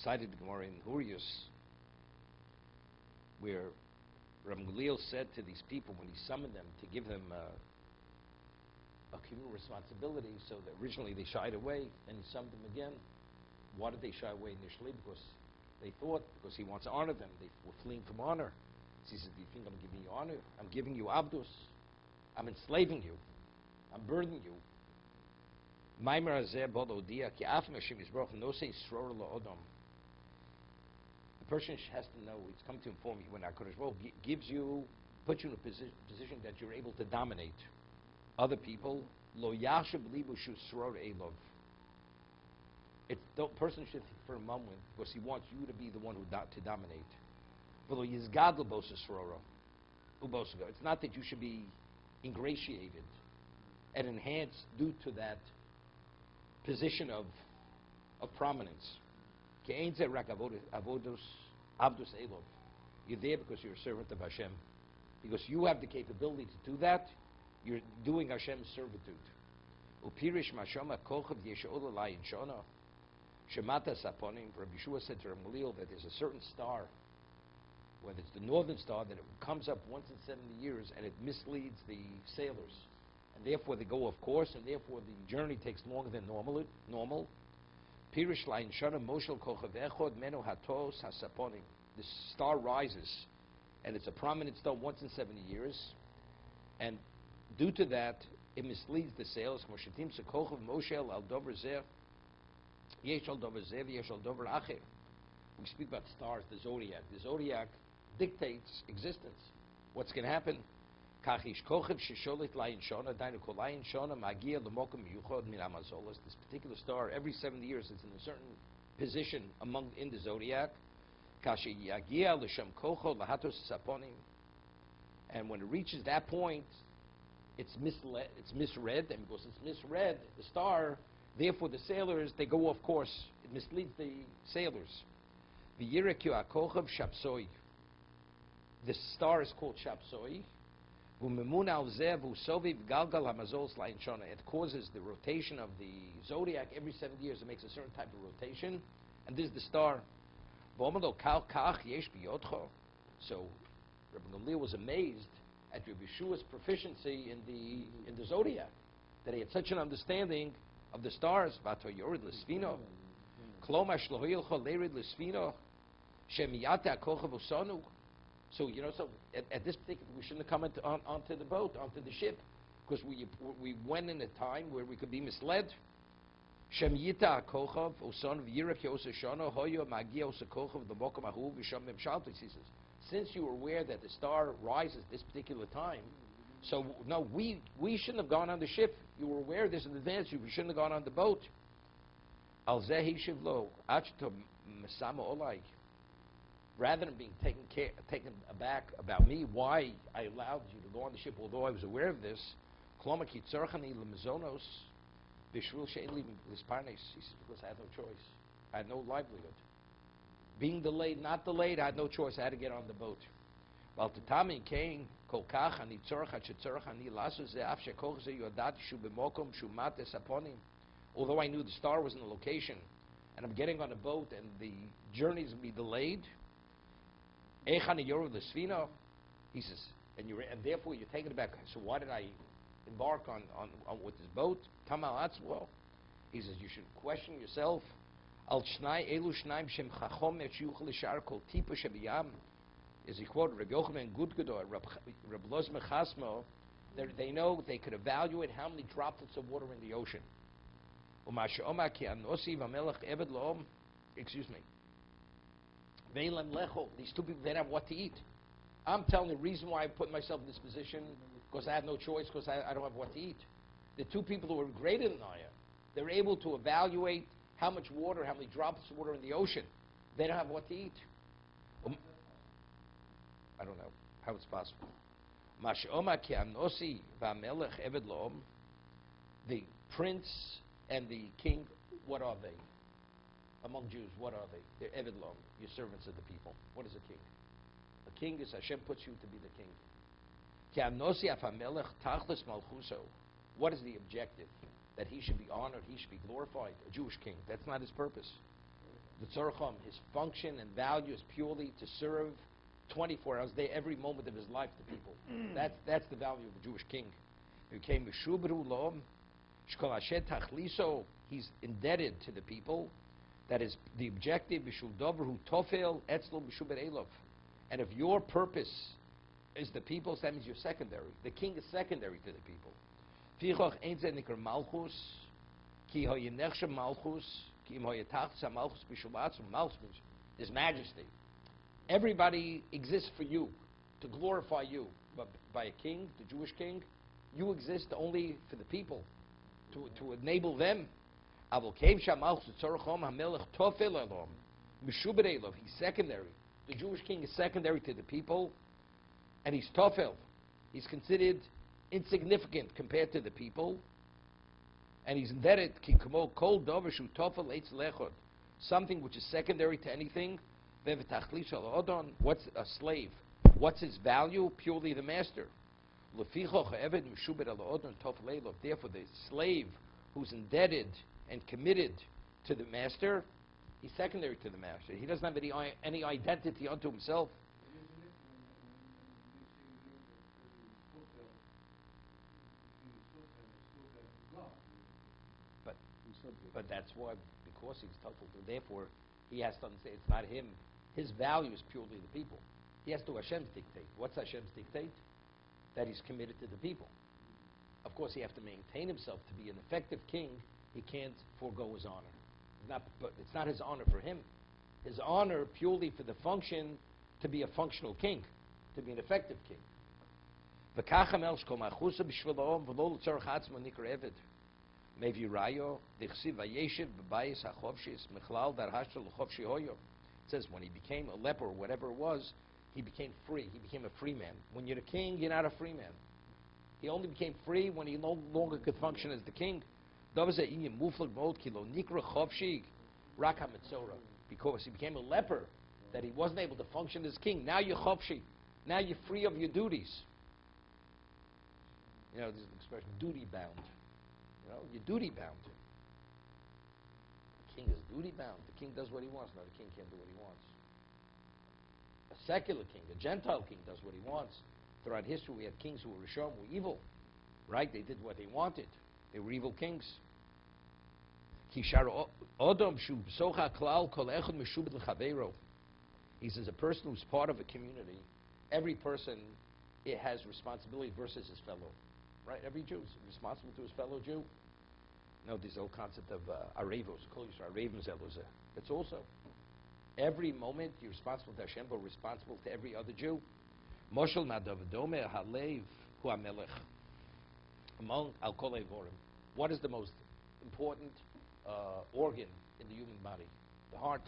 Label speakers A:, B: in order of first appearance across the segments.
A: cited the Gemara in Hurius, where Rabbi Gamliel said to these people when he summoned them to give them a communal responsibility, so that originally they shied away, and he summoned them again. Why did they shy away initially? Because they thought, because he wants to honor them, they were fleeing from honor. So he says, do you think I'm giving you honor? I'm giving you abdus. I'm enslaving you. I'm burdening you. The person has to know, he's come to inform you, when HaKadosh Baruch Hu gives you, puts you in a position that you're able to dominate other people. Lo yashab libu shu sror elov. The person should think for a moment, because he wants you to be the one to dominate. It's not that you should be ingratiated and enhanced due to that position of prominence. You're there because you're a servant of Hashem. Because you have the capability to do that, you're doing Hashem's servitude. Shemata Saponim, Rabbi Yeshua said to Ramaliel that there's a certain star, whether it's the northern star, that it comes up once in 70 years and it misleads the sailors. And therefore they go off course, and therefore the journey takes longer than normal. Pirish Lain Shana Moshel Kochav Echod Meno Hatos Hasaponim. The star rises, and it's a prominent star once in 70 years, and due to that, it misleads the sailors. Moshetim Sekochav Moshel Al Dover Zeh. We speak about stars, the zodiac. The zodiac dictates existence. What's going to happen? This particular star, every 70 years, it's in a certain position in the zodiac. And when it reaches that point, it's misread, and because it's misread, the star, therefore the sailors, they go off course. It misleads the sailors. The star is called Shapsoi. It causes the rotation of the zodiac every 70 years. It makes a certain type of rotation, and this is the star. So Rabbi Gamliel was amazed at Rabbi Yeshua's proficiency in the zodiac, that he had such an understanding of the stars. So, so at this particular, we shouldn't have come onto the boat, onto the ship, because we went in a time where we could be misled. Since you were aware that the star rises this particular time, so no, we shouldn't have gone on the ship. You were aware of this in advance. You shouldn't have gone on the boat. Rather than being taken aback about me, why I allowed you to go on the ship, although I was aware of this. He says, because I had no choice. I had no livelihood. Being delayed, not delayed, I had no choice. I had to get on the boat. Although I knew the star was in the location, and I'm getting on a boat, and the journey is going to be delayed. He says, and therefore you're taken aback. So why did I embark on with this boat? He says you should question yourself. Is he quoted Rabbi Yochanan Gudgador, Rabbi Lozma Chasmo? They know they could evaluate how many droplets of water in the ocean. Excuse me. These two people, they didn't have what to eat. I'm telling you the reason why I put myself in this position, because I had no choice, because I don't have what to eat. The two people who were greater than I am, they're able to evaluate how much water, how many droplets of water in the ocean. They don't have what to eat. I don't know how it's possible. The prince and the king, what are they? Among Jews, what are they? They're Eved Lom, you're servants of the people. What is a king? A king is Hashem puts you to be the king. What is the objective? That he should be honored, he should be glorified. A Jewish king. That's not his purpose. The tzorcham, his function and value is purely to serve 24 hours a day, every moment of his life to people. That's the value of a Jewish king. He became Meshubru Lom, Shkol Asher Tachliso, he's indebted to the people. That is the objective, Bishul Dovru Tofel, Etzlo Meshubet Elov. And if your purpose is the people, so that means you're secondary. The king is secondary to the people. Fichoch Ein Zeh Nikar Malchus, Ki Hoyenechshem Malchus, Ki Im Hoyetachsa Malchus Bishul Atzum, Malchus means His Majesty. Everybody exists for you, to glorify you. But by a king, the Jewish king, you exist only for the people, to enable them. He's secondary. The Jewish king is secondary to the people, and he's tofel. He's considered insignificant compared to the people, and he's indebted. Something which is secondary to anything. What's a slave? What's his value? Purely the master. Therefore, the slave who's indebted and committed to the master, he's secondary to the master. He doesn't have any identity unto himself. But that's why, because he's total. Therefore, he has to understand it's not him. His value is purely the people. He has to Hashem's dictate. What's Hashem's dictate? That he's committed to the people. Of course, he has to maintain himself to be an effective king. He can't forego his honor. But it's not his honor for him. His honor purely for the function to be a functional king, to be an effective king. It says when he became a leper, or whatever it was, he became free. He became a free man. When you're the king, you're not a free man. He only became free when he no longer could function as the king. Because he became a leper, that he wasn't able to function as king. Now you're chofshi. Now you're free of your duties. You know, there's an expression, duty bound. You know, you're duty bound. The king is duty bound. The king does what he wants. No, the king can't do what he wants. A secular king, a Gentile king, does what he wants. Throughout history, we had kings who were Rishon, were evil. Right? They did what they wanted. They were evil kings. He says, a person who's part of a community, every person, it has responsibility versus his fellow. Right? Every Jew is responsible to his fellow Jew. No, this old concept of arevos, it's also every moment you're responsible to Hashem, but responsible to every other Jew. Moshel Madavadome Halev Hu Amelech. Among Al Kol Evorim, what is the most important organ in the human body? The heart.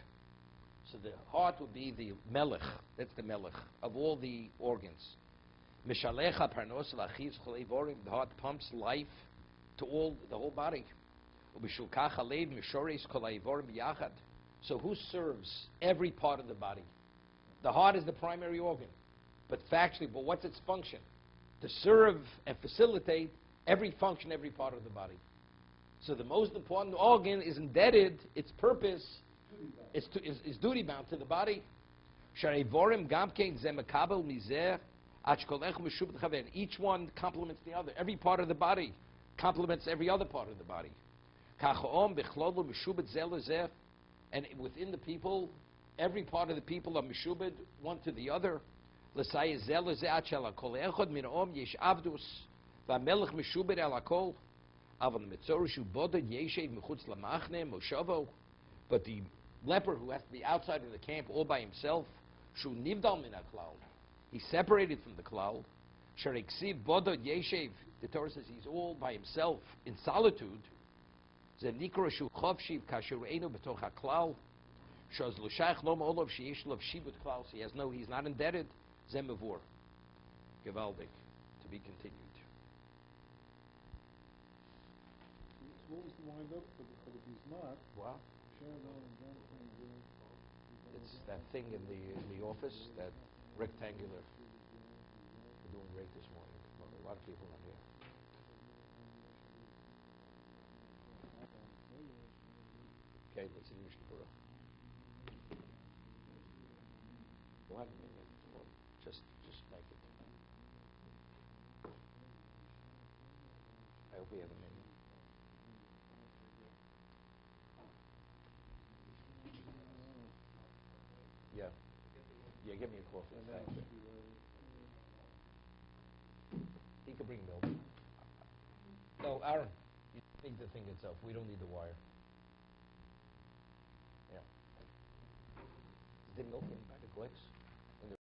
A: So the heart would be the melech. That's the melech of all the organs. Mishalecha Parnos Lachiv Kol Evorim. The heart pumps life to the whole body. Ubishulkach Alev Mishores Kol Evorim Yachad. So who serves every part of the body? The heart is the primary organ. But factually, what's its function? To serve and facilitate every function, every part of the body. So the most important organ is indebted, its purpose is duty bound to the body. And each one complements the other. Every part of the body complements every other part of the body. And within the people, every part of the people are meshubed one to the other. But the leper who has to be outside of the camp all by himself, he's separated from the klal. The Torah says he's all by himself in solitude. He he's not indebted. Zemavur. Gewaldig. To be continued.
B: What was the wind-up for the Bismarck?
A: Wow. It's that thing in the office, that rectangular. We're doing great this morning. A lot of people are here. Okay, let's see Mishnah Berurah. We'll have a minion. We'll just make it. I hope we have a minion. Yeah. Yeah, give me a coffee. Thank you. He could bring milk. No, Aaron, you take the thing itself. We don't need the wire. Yeah. Is there milk in the bag of Glex?